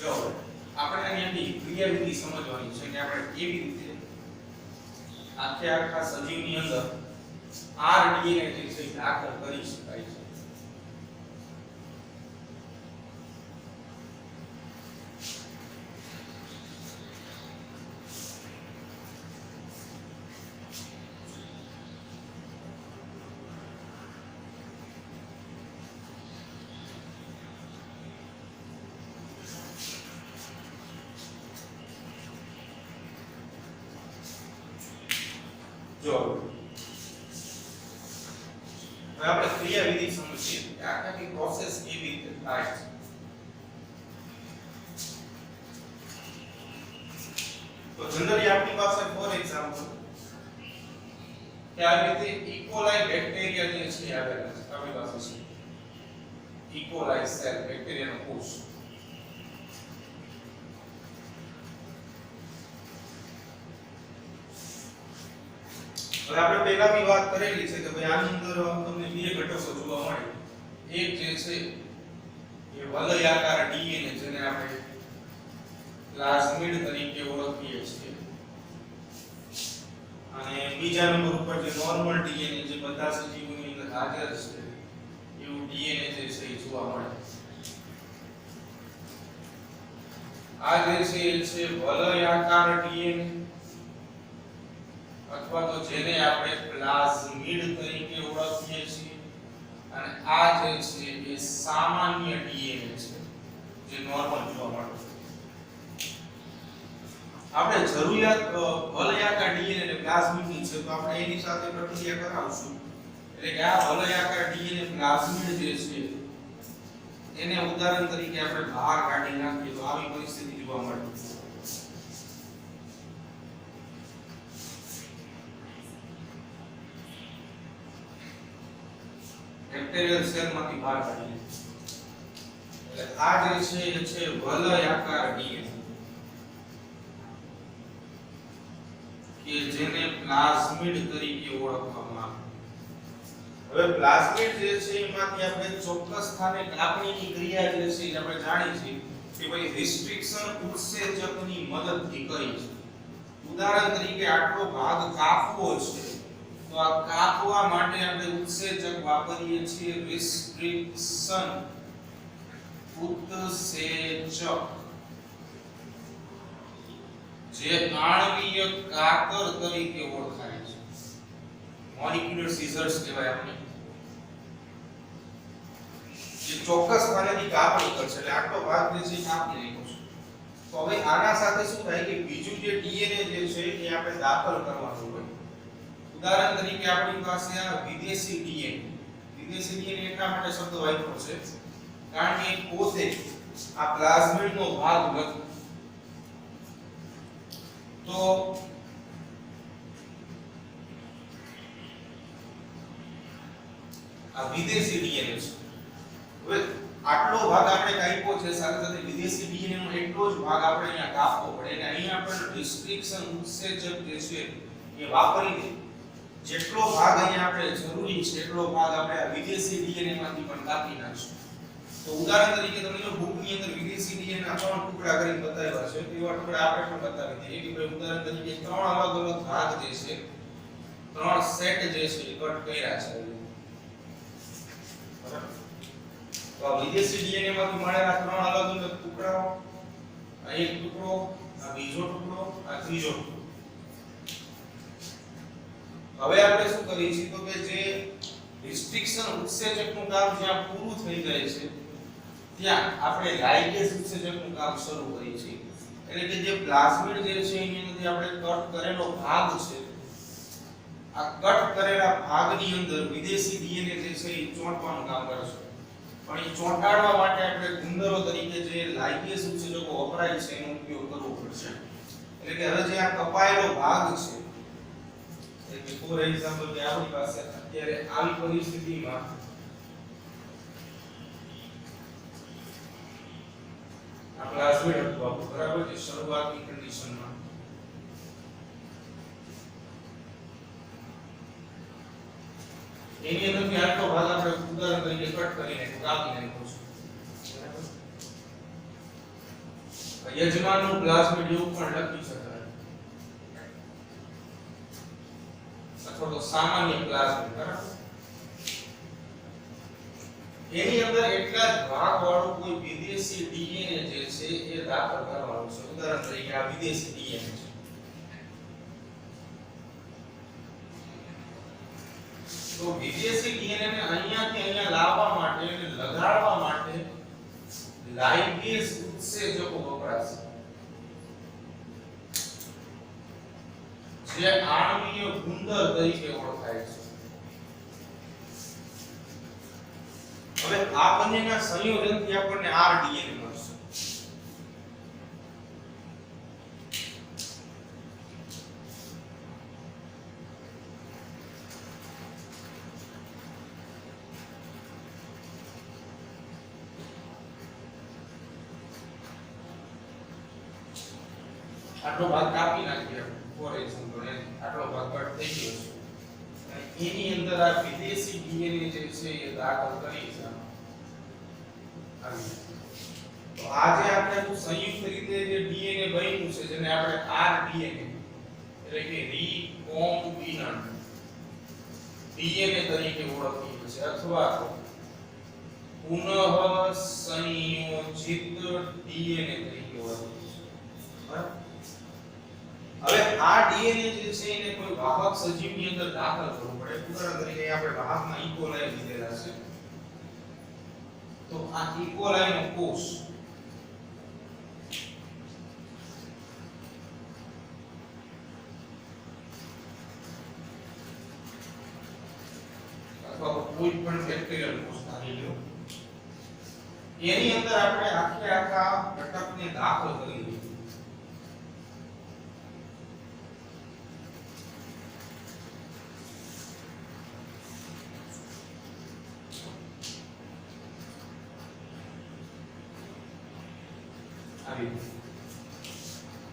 જો આપણે અહીંયાથી ક્રિયાવિધિ સમજવાની છે કે આપણે કેવી રીતે આખા સજીવની અંદર RDNA જે છે દાખલ કરી શકાય છે. જો હવે આપણે ક્રિયાવિધિ સમજીએ કે આખી પ્રોસેસ કેવી રીતે થાય છે. તો જનરલી આપણી પાસે ફોર એક્ઝામ્પલ કે આ રીતે ઇકોલાઈ બેક્ટેરિયા જે છે આવેલા છે આપણી પાસે છે ઇકોલાઈ સેલ બેક્ટેરિયાનો કોષ. હવે આપણે પહેલાની વાત કરેલી છે કે ભાઈ આની અંદર તમને બે ઘટકો જોવા મળે. એક જે છે એ વલયાકાર ડીએનએ જેને આપણે પ્લાઝમિડ તરીકે ઓળખીએ છીએ અને બીજા નંબર ઉપર જે નોર્મલ ડીએનએ જે બધા સજીવોની અંદર હાજર છે એવું ડીએનએ જે છે એ જોવા મળે. આ જે છે એ છે વલયાકાર ડીએનએ અથવા તો જેને આપણે પ્લાઝમિડ તરીકે ઓળખીએ છીએ અને આ જે છે એ સામાન્ય ડીએનએ છે જે નોર્મલ જોવા મળે. આપણે જરૂરિયાત વલયાકાર ડીએનએ અને પ્લાઝમિડની છે તો આપણે એની સાથે પ્રક્રિયા કરાવશું. એટલે કે આ વલયાકાર ડીએનએ પ્લાઝમિડ જે છે એને ઉદાહરણ તરીકે આપણે બહાર કાઢી નાખીએ તો આવી પરિસ્થિતિ જોવા મળે. બેક્ટેરિયલ સેલમાંથી બહાર કાઢીએ એટલે આ જે છે એ છે વલયાકાર ડીએનએ કે જેને પ્લાઝમિડ તરીકે ઓળખવામાં આવે. હવે પ્લાઝમિડ જે છે એમાંથી આપણે ચોક્કસ સ્થાને કાપણીની ક્રિયા જે છે આપણે જાણી છે કે ભાઈ રિસ્ટ્રિક્શન ઉત્સેચકની મદદથી કરી છે. ઉદાહરણ તરીકે આટલો ભાગ કાપવો છે તો આ કાપવા માટે આપણે ઉત્સેચક વાપરીએ છીએ રિસ્ટ્રિક્શન ઉત્સેચક જે આણ્વીય કાતર તરીકે ઓળખાય છે. મોલિક્યુલર સિઝર્સ કહેવાય આપણે. જે ચોક્કસ સ્થાનેથી કાપણી કરશે એટલે આટલો ભાગ જે છે કાપી નાખ્યો છે. તો હવે આના સાથે શું થાય કે બીજું જે ડીએનએ જે છે એ આપણે દાખલ કરવાનું હોય. ઉદાહરણ તરીકે આપણી પાસે આ વિદેશી ડીએનએ. વિદેશી ડીએનએ એટલા માટે શબ્દ વાપર્યો છે કારણ કે પોતે આ પ્લાઝમિડનો ભાગ નથી. તો આ વિદેશી ડીએનએ છે. હવે આટલો ભાગ આપણે કાપ્યો છે સાથે સાથે વિદેશી ડીએનએ નો એટલો જ ભાગ આપણે અહીંયા કાપવો પડે અને અહીંયા આપણે રિસ્ટ્રિક્શન ઉત્સેચક જે છે એ વાપરીને જેટલો ભાગ અહીંયા આપણે જરૂરી છે એટલો ભાગ આપણે આ વિદેશી ડીએનએ માંથી પણ કાપી નાખશું. તો ઉદાહરણ તરીકે તમને જો બુકની અંદર વિદેશી ડીએનએ ના 3 ટુકડા કરીને બતાવ્યા છે તો એવા ટુકડા આપણે પણ બતાવી દઈએ કે ભાઈ ઉદાહરણ તરીકે 3 અલગ અલગ ભાગ જે છે 3 સેટ જે છે એ કટ કર્યા છે. બરાબર. તો આ વિદેશી ડીએનએ માંથી મળેલા 3 અલગ અલગ ટુકડાઓ, આ એક ટુકડો, આ બીજો ટુકડો, આ ત્રીજો ટુકડો. હવે આપણે શું કરીએ છીએ તો કે જે રિસ્ટ્રિક્શન ઉત્સેચકનું કામ જ્યાં પૂરું થઈ જાય છે ત્યાં આપણે લાઇગેઝ ઉત્સેચકનું કામ શરૂ કરીએ છીએ. એટલે કે જે પ્લાઝમિડ જે છે એની અંદર આપણે કટ કરેલો ભાગ છે આ કટ કરેલા ભાગની અંદર વિદેશી ડીએનએ જે છે એ ચોંટવાનું કામ કરશે. પણ એ ચોંટાડવા માટે આપણે ગુંદરો તરીકે જે લાઇગેઝ ઉત્સેચકો વપરાય છે એનો ઉપયોગ કરવો પડશે. એટલે કે હવે જે આ કપાયેલો ભાગ છે એટલે ફોર એક્ઝામ્પલ કે આપણી પાસે અત્યારે આવી પરિસ્થિતિમાં આ પ્લાઝમિડ હતું બરાબર છે શરૂઆતની કન્ડિશનમાં. એની અંદરથી આટલો ભાગ આપણે ઉદાહરણ તરીકે કટ કરીને કાપી નાખ્યો છે. બરાબર. યજમાનનું પ્લાઝમિડ એવું પણ લખી શકાય અથવા તો સામાન્ય પ્લાઝમિડ બરાબર એની અંદર એટલા જ ભાગ વાળું કોઈ વિદેશી ડીએનએ જે છે એ દાખલ કરવાનું છે ઉદાહરણ તરીકે આ વિદેશી ડીએનએ છે તો વિદેશી ડીએનએ ને અહીંયાથી અહીંયા લાવવા માટે અને લગાડવા માટે લાઇગેઝ ઉત્સેચકો વપરાશે જે આણ્વીય ગુંદર તરીકે ઓળખાય છે હવે આ બંનેના સંયોજનથી આપણને આરડીએનએ મળશે આટલો ભાગ કાપી નાખીએ ફોર એક્ઝામ્પલ આટલો ભાગ કટ થઈ ગયો છે એની અંદર આ વિદેશી ડીએનએ જે છે એ દાખલ કરી છે તો આજે આપણે સંયુક્ત રીતે જે ડીએનએ બન્યું છે જેને આપણે આરડીએનએ એટલે કે રીકોમ્બિનન્ટ ડીએનએ તરીકે ઓળખીએ છીએ અથવા પુનઃ સંયોજિત ડીએનએ તરીકે ઓળખીએ છીએ બરાબર હવે આ ડીએનએ જે છે એને કોઈ વાહક સજીવની અંદર દાખલ કરવું પડે ઉદાહરણ તરીકે આપણે વાહકમાં ઇકોલાઈ લીધેલા છે તો આ ઇકોલાઈ નો કોષ અથવા કોઈ પણ બેક્ટેરિયલ કોષ ધારી લો એની અંદર આપણે આખા ઘટકને દાખલ કરી દઈએ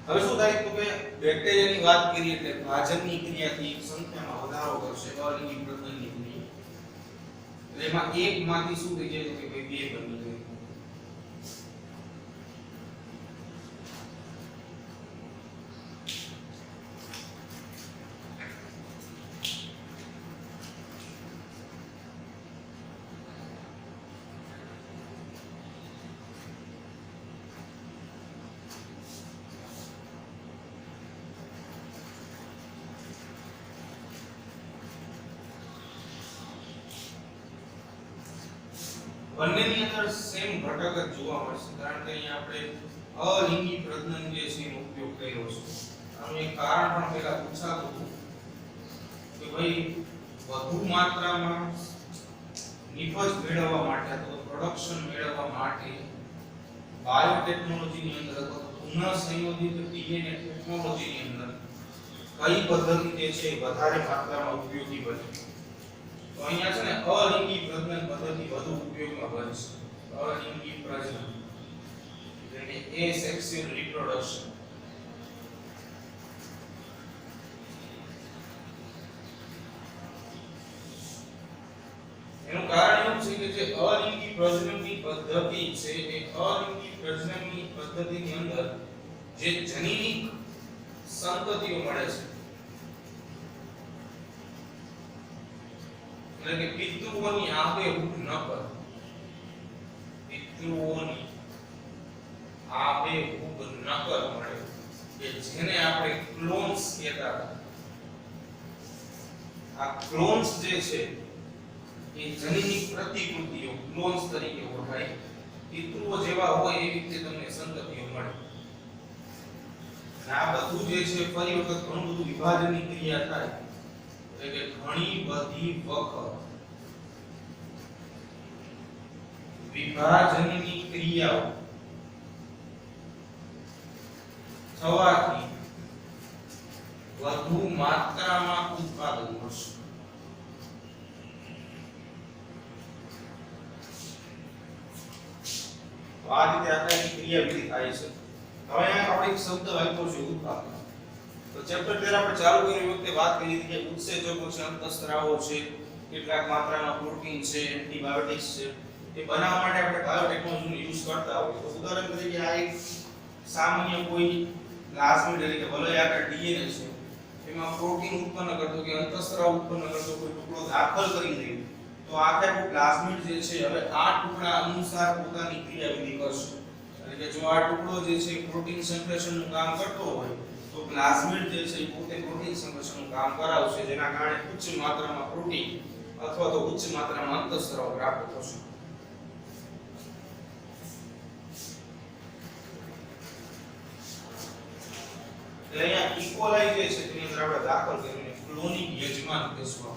હવે શું થાય તો કે બેક્ટેરિયાની વાત કરીએ એટલે ભાજનની ક્રિયાથી સંખ્યામાં વધારો કરશે અલિંગી પ્રજનનની ક્રિયા એટલે એમાં એક માંથી શું થઈ જાય તો કે બે બની જાય બંનેની અંદર સેમ ઘટક જ જોવા મળશે કારણ કે અહીંયા આપણે અલિંગી પ્રજનન જે છે એનો ઉપયોગ કર્યો છે આનું એક કારણ પણ પહેલા પૂછાતું હતું કે ભાઈ વધુ માત્રામાં નિપજ મેળવવા માટે અથવા પ્રોડક્શન મેળવવા માટે બાયોટેકનોલોજીની અંદર અથવા પુનઃ સંયોજિત ડીએનએ ટેકનોલોજીની અંદર કઈ પદ્ધતિ જે છે વધારે માત્રામાં ઉપયોગી બને તો અહીંયા છે ને અલિંગી પ્રજનન પદ્ધતિ વધુ ઉપયોગમાં બનશે અલિંગી પ્રજનન એટલે કે એસેક્સ્યુઅલ રિપ્રોડક્શન એનું કારણ એવું છે કે જે અલિંગી પ્રજનનની પદ્ધતિ છે એ અલિંગી પ્રજનનની પદ્ધતિની અંદર જે જનીનિક સંતતિઓ મળે છે એટલે કે પિતૃઓની આબેહૂબ નકલ પિતૃઓની આબેહૂબ નકલ મળે કે જેને આપણે ક્લોન્સ કહેતા હતા આ ક્લોન્સ જે છે એ જનીનિક પ્રતિકૃતિઓ ક્લોન્સ તરીકે ઓળખાય પિતૃઓ જેવા હોય એવી રીતે તમને સંતતિઓ મળે આ બધું જે છે ફરી વખત ઘણું બધું વિભાજનની ક્રિયા થાય એટલે કે ઘણી બધી વખત વિભાજનની ક્રિયાઓ થવાથી વધુ માત્રામાં ઉત્પાદન મળશે તો આ રીતે આખી ક્રિયાવિધિ થાય છે હવે આપણે એક શબ્દ વાપર્યો છે ઉત્પાદન તો ચેપ્ટર પહેલા આપણે ચાલુ કરી વખતે વાત કરી હતી કે ઉત્સેચકો છે અંતઃસ્ત્રાવો છે કેટલાક માત્રામાં પ્રોટીન છે એન્ટીબાયોટિક્સ છે એ બનાવવા માટે આપણે બાયોટેકનોલોજીનો યુઝ કરતા હોઈએ તો ઉદાહરણ તરીકે આ એક સામાન્ય કોઈ પ્લાઝમિડ એટલે કે વલયાકાર ડીએનએ છે એમાં પ્રોટીન ઉત્પન્ન કરતો કે અંતઃસ્ત્રાવ ઉત્પન્ન કરતો કોઈ ટુકડો દાખલ કરી દે તો આખે પ્લાઝમિડ જે છે હવે આ ટુકડા અનુસાર પોતાની ક્રિયાવિધિ કરશે એટલે કે જો આ ટુકડો જે છે પ્રોટીન સંશ્લેષણનું કામ કરતો હોય તો પ્લાઝમિડ જે છે પોતે પ્રોટીન સંશ્લેષણનું કામ કરાવશે જેના કારણે ઉચ્ચ માત્રામાં પ્રોટીન અથવા તો ઉચ્ચ માત્રામાં અંતઃસ્ત્રાવ પ્રાપ્ત થશે એટલે અહીંયા ઇકોલાઈ જે છે તેની અંદર આપણે દાખલ કરીને ક્લોનિંગ યજમાન કહેશું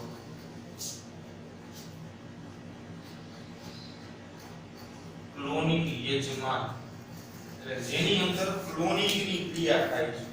ક્લોનિંગ યજમાન એટલે જેની અંદર ક્લોનિંગ ની ક્રિયા થાય છે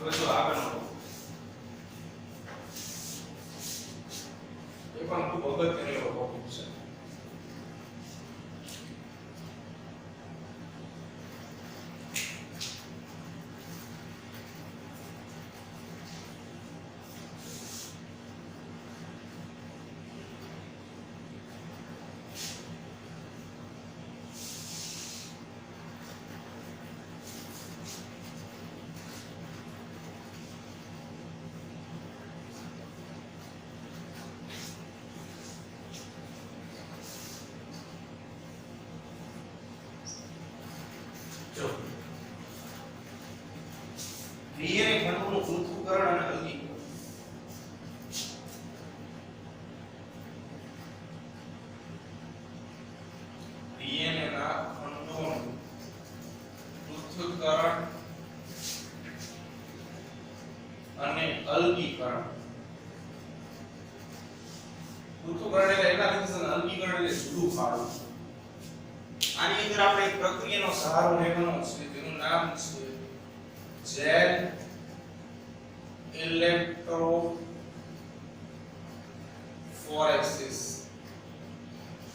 હવે જો આગળનો એ પણ ખૂબ અગત્યનો એવો ટોપિક છે ડીએનએ ખંડોનું પૃથ્થકરણ અને અલગીકરણ ડીએનએ ના ખંડોનું પૃથ્થકરણ અને અલગીકરણ પૃથ્થકરણ એટલે એના વિશે અલગીકરણ એટલે જુદું પાડવું આની અંદર આપણે એક પ્રક્રિયાનો સહારો લેવાનો છે તેનું નામ છે જેલ ઇલેક્ટ્રોફોરેસિસ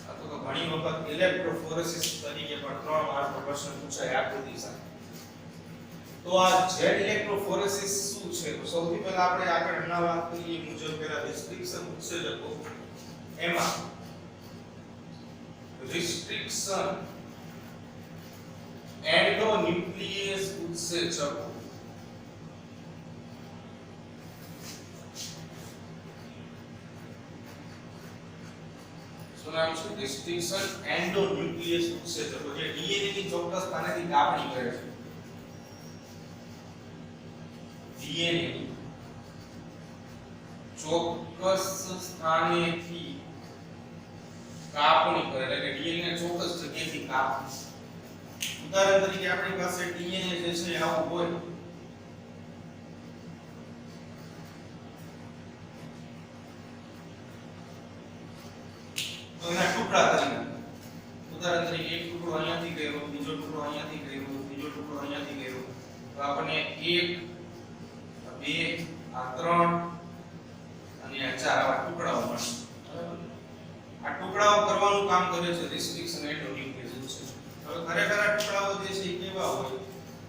અથવા તો ઘણી વખત ઇલેક્ટ્રોફોરેસિસ તરીકે પણ 3 માર્ક પર પ્રશ્ન પૂછાય આકૃતિ સાથે તો આ જેલ ઇલેક્ટ્રોફોરેસિસ શું છે તો સૌથી પહેલા આપણે આગળ હમણાં વાત કરીએ મુજબ પહેલા રિસ્ટ્રિક્શન ઉત્સેચકો એમાં રિસ્ટ્રિક્શન એન્ડોન્યુક્લિયસ ઉત્સેચકો નામ છે રિસ્ટ્રિક્શન એન્ડોન્યુક્લિયસ ઉત્સેચકો જે ડીએનએ ની ચોક્કસ સ્થાનેથી કાપણી કરે છે ડીએનએ ની ચોક્કસ સ્થાનેથી કાપણી કરે એટલે કે ડીએનએ ને ચોક્કસ જગ્યાએથી કાપે ઉદાહરણ તરીકે આપણી પાસે ડીએનએ જે છે આવું હોય તો એના ટુકડા કરી ઉદાહરણ તરીકે એક ટુકડો અહીંયાથી ગયો બીજો ટુકડો અહીંયાથી ગયો ત્રીજો ટુકડો અહીંયાથી ગયો તો આપણને 1 2 આ 3 અને આ 4 આવા ટુકડાઓ મળશે આ ટુકડાઓ કરવાનું કામ કરે છે રિસ્ટ્રિક્શન એન્ડોન્યુક્લિયસ છે હવે ખરેખર આ ટુકડાઓ જે છે કેવા હોય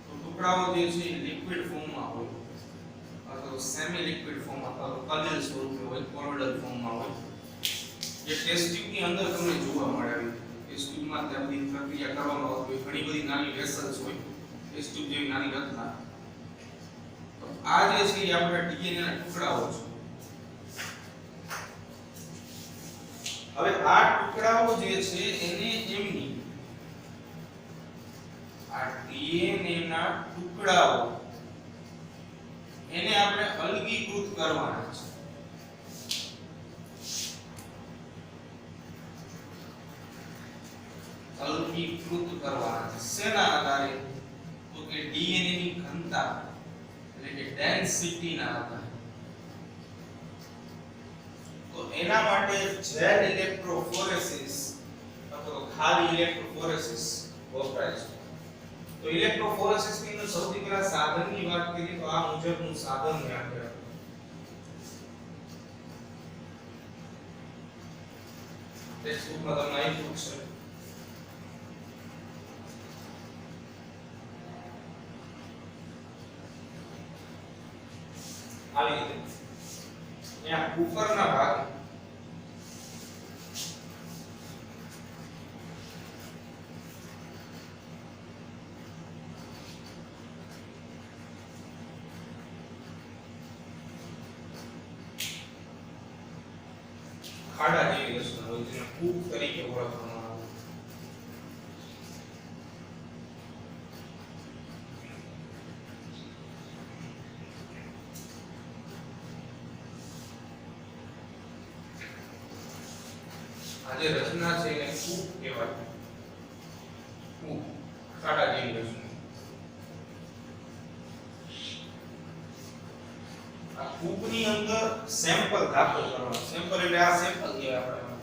તો ટુકડાઓ જે છે લિક્વિડ ફોર્મમાં હોય અથવા સેમી લિક્વિડ ફોર્મ અથવા તો કલિલ સ્વરૂપે હોય કોલોઈડલ ફોર્મમાં હોય જે ટેસ્ટ ટ્યુબની અંદર તમને જોવા મળે આવી ટેસ્ટ ટ્યુબમાં ત્યાં બધી પ્રક્રિયા કરવામાં આવતી હોય ઘણી બધી નાની વેસલ્સ હોય ટેસ્ટ ટ્યુબ જેવી નાની રચના તો આ જે છે એ આપણા ડીએનએ ના ટુકડાઓ છે હવે આ ટુકડાઓ જે છે એને એમની આ ડીએનએ ના ટુકડાઓ એને આપણે અલગીકૃત કરવાના છે અલગીકૃત કરવાના છે શેના આધારે તો કે ડીએનએ ની ઘનતા એટલે કે ડેન્સિટી ના આધારે. તો એના માટે જેલ ઇલેક્ટ્રોફોરેસિસ અથવા ખાલી ઇલેક્ટ્રોફોરેસિસ વપરાય છે. તો ઇલેક્ટ્રોફોરેસિસ ની અંદર સૌથી પહેલા સાધનની વાત કરીએ તો આ મુજબનું સાધન યાદ રાખો. ટેક્સ્ટબુકમાં તમને આપ્યું છે. આવી રીતે અહીંયા ઉપરના ભાગે ખાડા જેવી રચના હોય જેને કૂપ તરીકે ઓળખવામાં આવે. આ જે રચના છે એને કૂપ કહેવાય. કૂપ ખાડા જેવી રચના. આ કૂપની અંદર સેમ્પલ દાખલ કરવાનો. સેમ્પલ એટલે આ સેમ્પલ કહેવાય આપણે.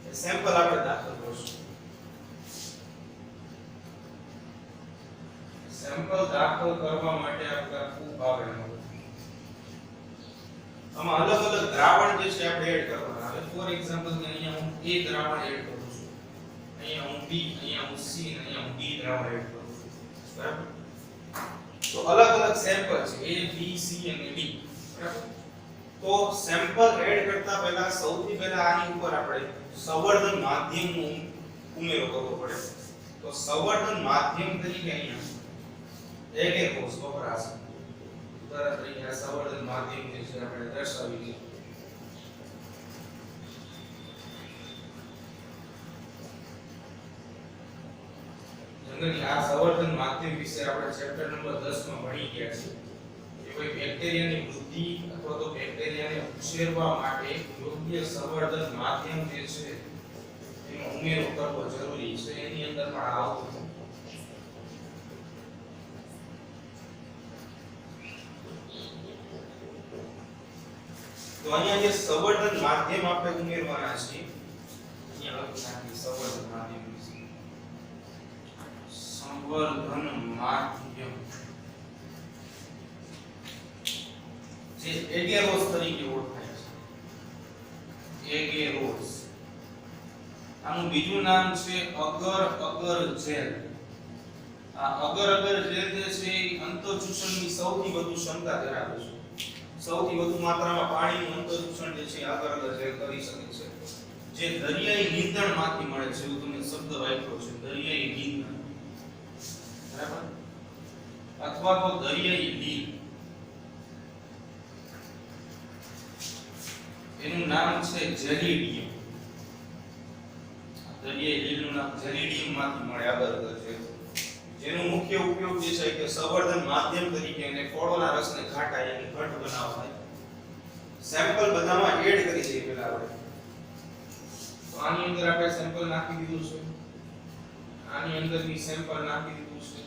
એ સેમ્પલ આપણે દાખલ કરશું. સેમ્પલ દાખલ કરવા માટે આપણે કૂપ આવેલો. આમાં અલગ અલગ દ્રાવણ જે છે આપણે એડ કરવાના. હવે ફોર એક્ઝામ્પલ કે અહીંયા હું A દ્રાવણ એડ કરું છું. અહીંયા હું B, અહીંયા હું C અને અહીંયા હું D દ્રાવણ એડ કરું છું. બરાબર? તો અલગ અલગ સેમ્પલ છે A, B, C અને D. બરાબર? તો સેમ્પલ એડ કરતા પહેલા સૌથી પહેલા આની ઉપર આપણે સંવર્ધન માધ્યમનો ઉમેરો કરવો પડે. તો સંવર્ધન માધ્યમ તરીકે અહીંયા એગેરોસ વપરાશે. ઉદાહરણ તરીકે આ સંવર્ધન માધ્યમ જે છે આપણે દર્શાવી દઈએ. જનરલી આ સંવર્ધન માધ્યમ વિશે આપણે ચેપ્ટર નંબર 10 માં ભણી ગયા છીએ. કે કોઈ બેક્ટેરિયાની વૃદ્ધિ અથવા તો બેક્ટેરિયાને ઉછેરવા માટે યોગ્ય સંવર્ધન માધ્યમ જે છે એનો ઉમેરો કરવો જરૂરી છે. એની અંદર પણ આવતું તો અહીંયા જે સંવર્ધન માધ્યમ આપણે ઉમેરવાના છે અહીંયા લખી નાખી સંવર્ધન માધ્યમ વિશે. સંવર્ધન માધ્યમ જે એગેરોસ તરીકે ઓળખાય છે. એગેરોસ. આનું બીજું નામ છે અગર અગર જેલ. આ અગર અગર જેલ જે છે એ અંતઃચૂષણની સૌથી વધુ ક્ષમતા ધરાવે છે. સૌથી વધુ માત્રામાં પાણીનું અંતઃચૂષણ જે છે અગર અગર જેલ કરી શકે છે. જે દરિયાઈ નીંદણમાંથી મળે છે. એવું તમને શબ્દ વાપર્યો છે દરિયાઈ નીંદણ. બરાબર? અથવા તો દરિયાઈ લીલ. એનું નામ છે જેલિડિયમ. દરિયાઈ લીલનું નામ જેલિડિયમ માંથી મળે અગર અગર જેલ. જેનો મુખ્ય ઉપયોગ જે છે કે સંવર્ધન માધ્યમ તરીકે અને ફળોના રસને ઘાટાય અને ઘટ બનાવવા. સેમ્પલ બધામાં એડ કરી દઈએ પહેલા આપણે. તો આની અંદર આપણે સેમ્પલ નાખી દીધું છે. આની અંદરની સેમ્પલ નાખી દીધું છે.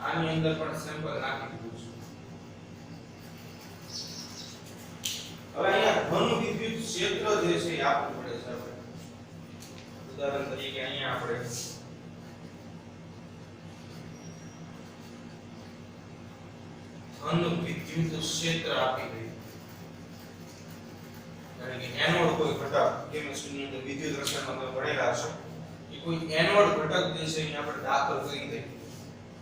આની અંદર પણ સેમ્પલ નાખી દીધું છે. હવે અહીંયા ઘન વિદ્યુત ક્ષેત્ર જે છે એ આપવું પડે છે આપણે. ઉદાહરણ તરીકે અહીંયા આપણે ઘન વિદ્યુત ક્ષેત્ર આપી દઈએ. એટલે કે એનોડ કોઈ ઘટક કેમિસ્ટ્રીની અંદર વિદ્યુત રસાયણમાં તમે ભણેલા હશો એ કોઈ એનોડ ઘટક જે છે એ આપણે દાખલ કરી દઈએ.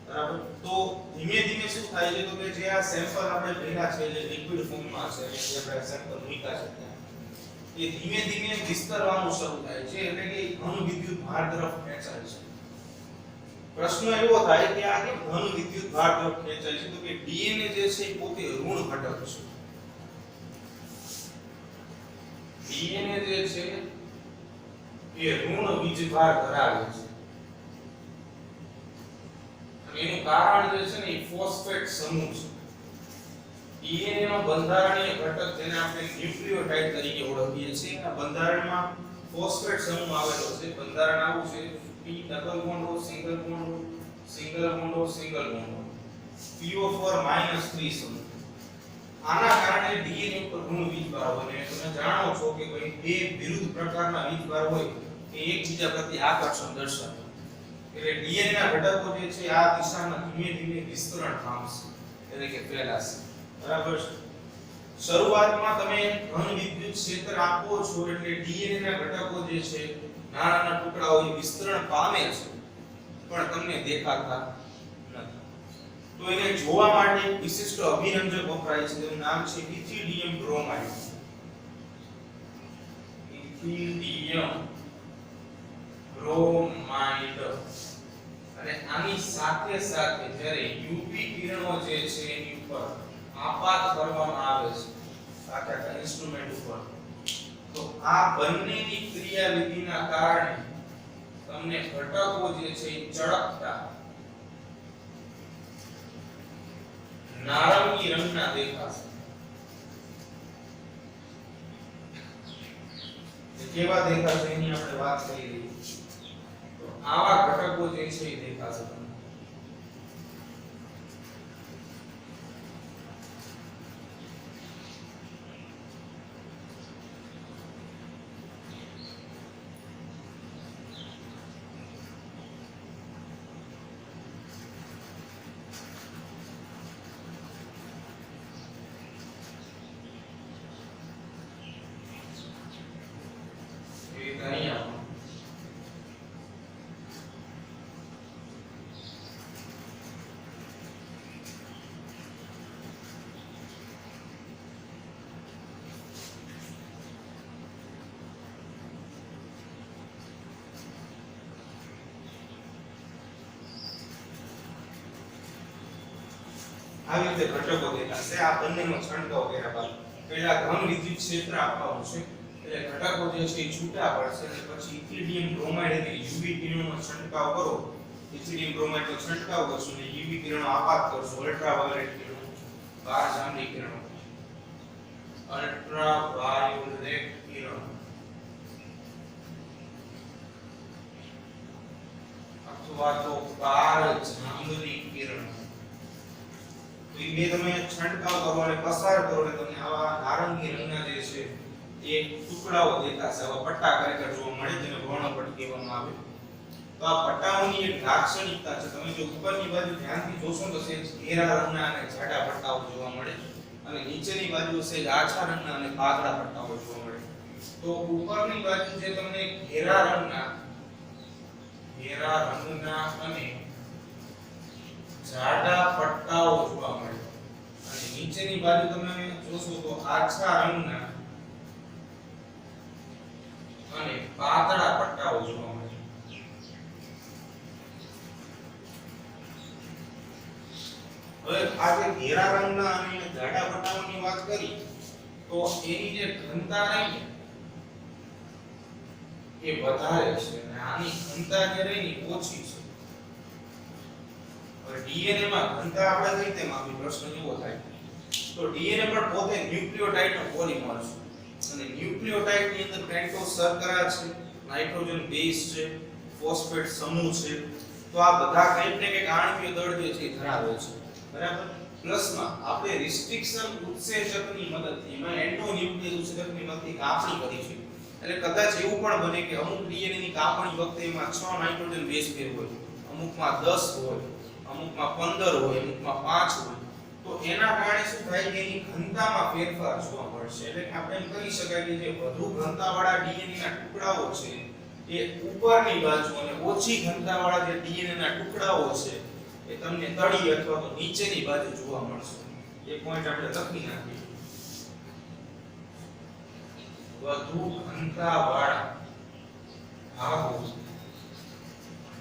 બરાબર? તો ધીમે ધીમે શું થાય છે તો કે જે આ સેમ્પલ આપણે ભેગા છે જે લિક્વિડ ફોર્મમાં છે જે આપણે સેમ્પલ મૂક્યા છે એ ધીમે ધીમે વિસ્તરવાનું શરૂ થાય છે. એટલે કે ઘન વિદ્યુત ભાર તરફ ખેંચાય છે. પ્રશ્ન એવો થાય કે આ કેમ ઘન વિદ્યુત ભાર તરફ ખેંચાય છે તો કે ડીએનએ જે છે એ પોતે ઋણ ઘટક છે. ડીએનએ જે છે એ ઋણ વીજભાર ધરાવે છે. અને એનું કારણ જે છે ને એ ફોસ્ફેટ સમૂહ છે. ડીએનએ નો બંધારણીય ઘટક જેને આપણે ન્યુક્લિયોટાઇડ તરીકે ઓળખીએ છીએ આ બંધારણમાં ફોસ્ફેટ સમૂહ આવેલો છે. બંધારણ આવું છે P double bond O single bond O single bond O single bond O. PO4 -3 સમૂહ. આના કારણે DNA ઉપર ઋણ વીજભાર હોય અને તમે જાણો છો કે ભાઈ બે વિરુદ્ધ પ્રકારના વીજભાર હોય એ એકબીજા પ્રત્યે આકર્ષણ દર્શાવે. એટલે DNA ના ઘટકો જે છે આ દિશામાં ધીમે ધીમે વિસ્તરણ પામશે એટલે કે ફેલાશે. બરાબર છે. શરૂઆતમાં તમે ઘન વિદ્યુત ક્ષેત્ર આપો છો એટલે DNA ના ઘટકો જે છે નાના નાના ટુકડાઓ વિસ્તરણ પામે છે પણ તમને દેખાતા નથી. તો એને જોવા માટે એક વિશિષ્ટ અભિરંજક વપરાય છે તેનું નામ છે ઇથિડિયમ બ્રોમાઇડ. ઇથિડિયમ બ્રોમાઇડ. અને આની સાથે સાથે જ્યારે UV કિરણો જે છે એની ઉપર આપાત કરવામાં આવે છે સાથે ઇન્સ્ટ્રુમેન્ટ ઉપર તો આ બંનેની ક્રિયાવિધિના કારણે તમને ઘટકો જે છે એ ચળકતા નારંગી રંગના દેખાશે. કેવા દેખાશે એની આપણે વાત કરી રહી તો આવા ઘટકો જે છે એ દેખાશે. આવી રીતે ઘટકો દેખાશે. આ બંનેનો છંટકાવ કર્યા બાદ પહેલા ઘન વિદ્યુત ક્ષેત્ર આપવાનું છે એટલે ઘટકો જે છે એ છૂટા પડશે અને પછી ઇથિડિયમ બ્રોમાઇડ એટલે UV કિરણોનો છંટકાવ કરો. ઇથિડિયમ બ્રોમાઇડનો છંટકાવ કરશો અને UV કિરણો આપાત કરશો. અલ્ટ્રાવાયોલેટ કિરણો, બાર જાંબલી કિરણો, અલ્ટ્રાવાયોલેટ કિરણો અથવા તો બાર જાંબલી કિરણો તો એ બે તમે છંટકાવ કરો અને પસાર કરો એટલે તમને આવા નારંગી રંગના જે છે એ ટુકડાઓ દેખાશે. આવા પટ્ટા ખરેખર જોવા મળે જેને વર્ણપટ્ટ કહેવામાં આવે. તો આ પટ્ટાઓની એક લાક્ષણિકતા છે. તમે જો ઉપરની બાજુ ધ્યાનથી જોશો તો સેજ ઘેરા રંગના અને જાડા પટ્ટાઓ જોવા મળે અને નીચેની બાજુ સેજ આછા રંગના અને પાતળા પટ્ટાઓ જોવા મળે. તો ઉપરની બાજુ જે તમને ઘેરા રંગના અને જાડા પટ્ટાઓ જોવા મળે અને નીચેની બાજુ તમે જોશો તો આછા રંગના અને પાતળા પટ્ટાઓ જોવા મળે. હવે આ જે ઘેરા રંગના અને જાડા પટ્ટાઓની વાત કરી તો એની જે ઘનતા રહી એ વધારે છે અને આની ઘનતા જે રહી ઓછી છે. DNA માં ઘનતા આપણે કઈ રીતે માપી પ્રશ્ન એવો થાય તો DNA પણ પોતે ન્યુક્લિયોટાઇડ નો પોલિમર છે અને ન્યુક્લિયોટાઇડ ની અંદર પેન્ટોઝ શર્કરા છે, નાઇટ્રોજન બેઝ છે, ફોસ્ફેટ સમૂહ છે. તો આ બધા કંઈક ને કંઈક આણ્વીય દળ જે છે ધરાવે છે. બરાબર. પ્લસમાં આપણે રિસ્ટ્રિક્શન ઉત્સેચકની મદદથી એમાં એન્ડોન્યુક્લિયસ ઉત્સેચકની મદદથી કાપણી કરી છે. એટલે કદાચ એવું પણ બને કે અમુક DNA ની કાપણી વખતે એમાં 6 નાઇટ્રોજન બેઝ પેર હોય, અમુકમાં 10 હોય, અમુકમાં 15 હોય, અમુકમાં 5 હોય. તો એના કારણે શું થાય કે એની ઘનતામાં ફેરફાર જોવા મળશે. એટલે કે આપણે એમ કહી શકાય કે જે વધુ ઘનતાવાળા DNA ના ટુકડાઓ છે એ ઉપરની બાજુ અને ઓછી ઘનતાવાળા જે DNA ના ટુકડાઓ છે એ તમને તળી અથવા તો નીચેની બાજુ જોવા મળશે. એ પોઈન્ટ આપણે લખી નાખીએ. વધુ ઘનતાવાળા ભાગો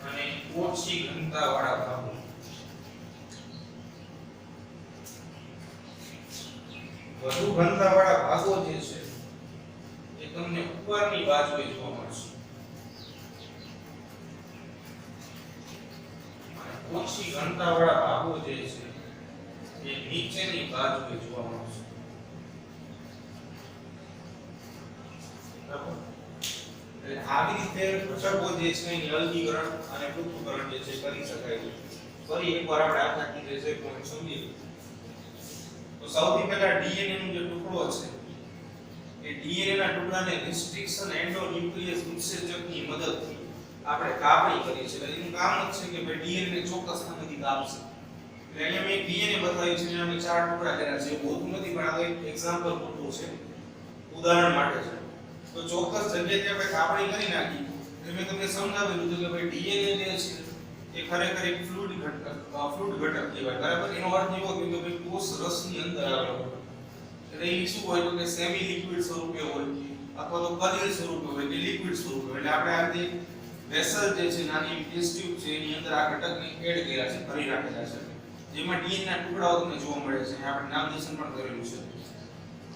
અને ઓછી ઘનતાવાળા ભાગો. વધુ ઘનતાવાળા ભાગો જે છે એ તમને ઉપરની બાજુએ જોવા મળશે અને ઓછી ઘનતાવાળા ભાગો જે છે એ નીચેની બાજુએ જોવા મળશે. આવી રીતે ઘટકો જે છે એનું અલગીકરણ અને પૃથ્થકરણ જે છે કરી શકાય છે. ફરી એકવાર આપણે આ ખાતી જે પોઈન્ટ સમજીએ તો સૌથી પહેલા ડીએનએ નો જે ટુકડો છે એ ડીએનએ ના ટુકડાને રિસ્ટ્રિક્શન એન્ડોન્યુક્લિયસ ઉત્સેચકની મદદથી આપણે કાપણી કરી છે. એનું કામ જ છે કે ભાઈ ડીએનએ ને ચોક્કસ સ્થાનેથી કાપશે. એટલે અહીંયા મેં ડીએનએ બતાવ્યું છે અને અમે 4 ટુકડા કર્યા છે. બહુ નથી પણ આ એક એક્ઝામ્પલ પૂરતું છે, ઉદાહરણ માટે છે. તો ચોક્કસ જગ્યાએ આપણે કાપણી કરી નાખી એટલે મેં તમને સમજાવેલું હતું કે ભાઈ ડીએનએ જે છે એ ખરેખર એક ફ્લુઇડ ઘટક કહેવાય. બરાબર? એનો અર્થ એવો કે ભાઈ કોષ રસની અંદર આવેલો હોય. એટલે એ શું હોય તો કે સેમી લિક્વિડ સ્વરૂપે હોય અથવા તો કલિલ સ્વરૂપે હોય કે લિક્વિડ સ્વરૂપે હોય. એટલે આપણે આ રીતે વેસલ જે છે નાની ટેસ્ટ ટ્યુબ છે એની અંદર આ ઘટકને એડ કર્યા છે, ભરી રાખેલા છે, જેમાં ડીએનએ ના ટુકડાઓ તમને જોવા મળે છે. આપણે નામનિર્દેશન પણ કરેલું છે.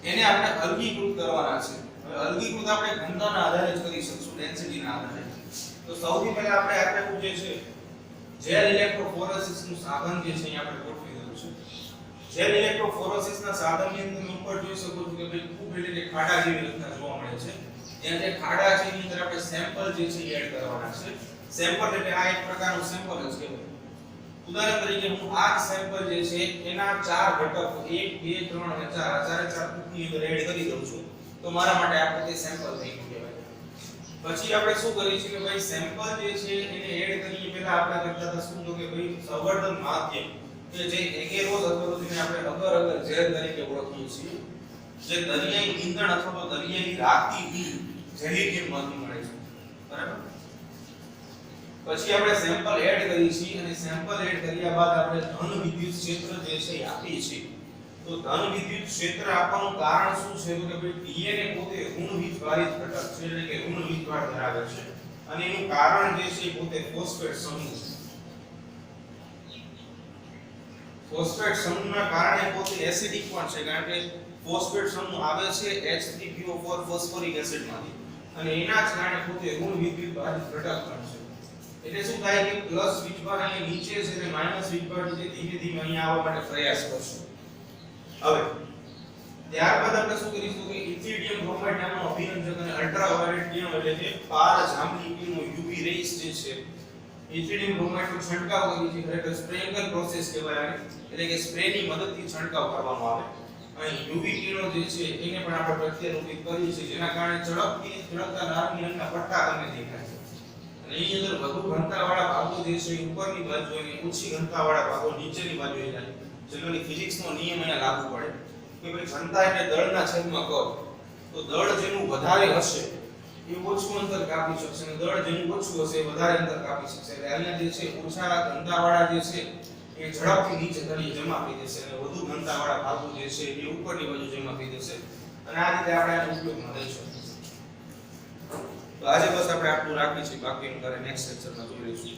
એને આપણે અલગીકૃત કરવાના છે. હવે અલગીકૃત આપણે ઘનતાના આધારે જ કરી શકશું, ડેન્સિટીના આધારે. તો સૌથી પહેલા આપણે આટલું જે છે જેલ ઇલેક્ટ્રોફોરેસિસ નું સાધન જે છે અહીં આપણે ગોઠવી દીધું છે. જેલ ઇલેક્ટ્રોફોરેસિસ ના સાધનની અંદર તમે ઉપર જોઈ શકો છો કે ભાઈ ખૂબ એટલે કે ખાડા જેવી રચના જોવા મળે છે. ત્યાં જે ખાડા છે એની અંદર આપણે સેમ્પલ જે છે એડ કરવાના છે. સેમ્પલ એટલે આ એક પ્રકારનું સેમ્પલ જ કહેવાય. ઉદાહરણ તરીકે હું આ સેમ્પલ જે છે એના 4 ઘટકો 1 2 3 અને 4 આ ચારે 4 કુકની અંદર એડ કરી દઉં છું તો મારા માટે આ પોતે સેમ્પલ થઈ ગયું કહેવાય. પછી આપણે શું કરીશું કે ભાઈ સેમ્પલ જે છે એને એડ કરીએ પહેલા આપણે કરતા હતા શું તો કે ભાઈ સંવર્ધન માધ્યમ કે જે એગેરોઝ અથવા તો જેને આપણે અગર અગર જેલ તરીકે ઓળખીએ છીએ, જે દરિયાઈ ઈંધણ અથવા તો દરિયાઈ રાતી બી જેલિડિયમમાંથી મળે છે. બરાબર? પછી આપણે સેમ્પલ એડ કરી છીએ અને સેમ્પલ એડ કર્યા બાદ આપણે ધન વિદ્યુત ક્ષેત્ર જે છે એ આપીએ છીએ. તો ધન વિદ્યુત ક્ષેત્ર આપવાનું કારણ શું છે તો કે ભાઈ ડીએનએ પોતે ઋણ વીજભારિત ઘટક છે એટલે કે ઋણ વીજભાર ધરાવે છે અને એનું કારણ જે છે એ પોતે ફોસ્ફેટ સમૂહ છે. ફોસ્ફેટ સમૂહના કારણે પોતે એસિડિક પણ છે કારણ કે ફોસ્ફેટ સમૂહ આવે છે H3PO4 ફોસ્ફોરિક એસિડમાંથી અને એના જ કારણે પોતે ઋણ વિદ્યુત ભારિત ઘટક પણ છે. એટલે શું થાય કે પ્લસ વીજભાર અહીંયા નીચે છે અને માઈનસ વીજભાર જે ધીમે ધીમે અહીંયા આવવા માટે પ્રયાસ કરશે. હવે ત્યારબાદ આપણે શું કરીશું કે ઇથિડિયમ બ્રોમાઇડ નામનો અભિરંજક અને અલ્ટ્રાવાયોલેટ કિરણો એટલે કે પારજાંબલી કિરણો યુવી રેઝ જે છે ઇથિડિયમ બ્રોમાઇડ નો છંટકાવ કરીએ છીએ. ખરેખર સ્પ્રેંકલ પ્રોસેસ કહેવાય એટલે કે સ્પ્રેની મદદથી છંટકાવ કરવામાં આવે. અહીં યુવી કિરણો જે છે એને પણ આપણે પ્રત્યારોપિત કરીએ છીએ જેના કારણે ઝડપતા નારંગી રંગના પટ્ટા તમને દેખાય છે. અને એની અંદર વધુ ઘનતાવાળા ભાગો જે છે ઉપરની બાજુ અને ઓછી ઘનતાવાળા ભાગો નીચેની બાજુએ જાય. જનરલી ફિઝિક્સનો નિયમ અહીંયા લાગુ પડે કે ભાઈ ઘનતા એટલે દળના છેદમાં કદ. તો દળ જેનું વધારે હશે એ ઓછું અંતર કાપી શકશે અને દળ જેનું ઓછું હશે એ વધારે અંતર કાપી શકશે. એટલે અહીંયા જે છે ઓછા ઘનતાવાળા જે છે એ ઝડપથી નીચે તળિયે જમા થઈ જશે અને વધુ ઘનતાવાળા ભાગો જે છે એ ઉપરની બાજુ જમા થઈ જશે અને આ રીતે આપણે આનો ઉપયોગમાં લઈશું. તો આજે બસ આપણે આટલું રાખીએ છીએ, બાકીનું નેક્સ્ટ લેક્ચરમાં જોઈ લઈશું.